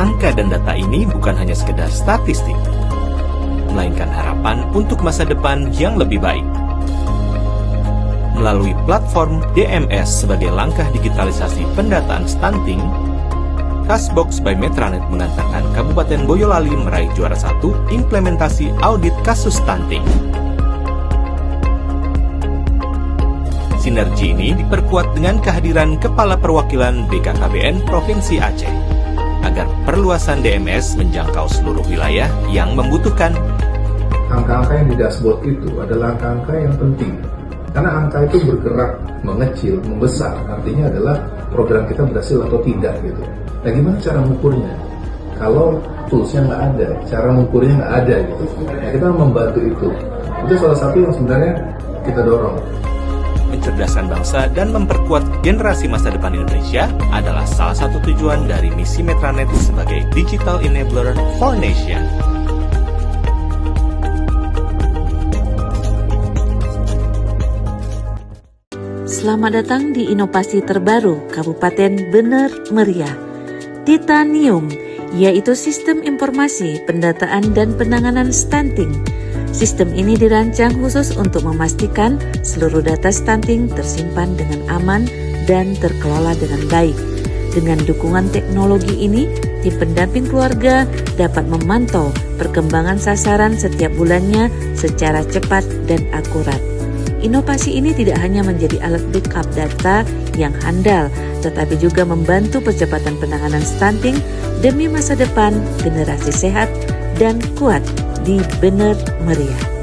angka dan data ini bukan hanya sekedar statistik, melainkan harapan untuk masa depan yang lebih baik. Melalui platform DMS sebagai langkah digitalisasi pendataan stunting, Kasbox by Metranet mengatakan Kabupaten Boyolali meraih juara 1 implementasi audit kasus stunting. Sinergi ini diperkuat dengan kehadiran Kepala Perwakilan BKKBN Provinsi Aceh, agar perluasan DMS menjangkau seluruh wilayah yang membutuhkan. Angka-angka yang di dashboard itu adalah angka-angka yang penting, karena angka itu bergerak, mengecil, membesar, artinya adalah program kita berhasil atau tidak gitu. Nah, gimana cara mengukurnya? Kalau toolsnya nggak ada, cara mengukurnya nggak ada gitu. Nah, kita membantu itu. Itu salah satu yang sebenarnya kita dorong. Mencerdaskan bangsa dan memperkuat generasi masa depan Indonesia adalah salah satu tujuan dari misi Metranet sebagai Digital Enabler for Nation. Selamat datang di inovasi terbaru Kabupaten Bener Meriah, Titanium, yaitu sistem informasi, pendataan, dan penanganan stunting. Sistem ini dirancang khusus untuk memastikan seluruh data stunting tersimpan dengan aman dan terkelola dengan baik. Dengan dukungan teknologi ini, tim pendamping keluarga dapat memantau perkembangan sasaran setiap bulannya secara cepat dan akurat. Inovasi ini tidak hanya menjadi alat backup data yang handal, tetapi juga membantu percepatan penanganan stunting demi masa depan generasi sehat dan kuat di Bener Meriah.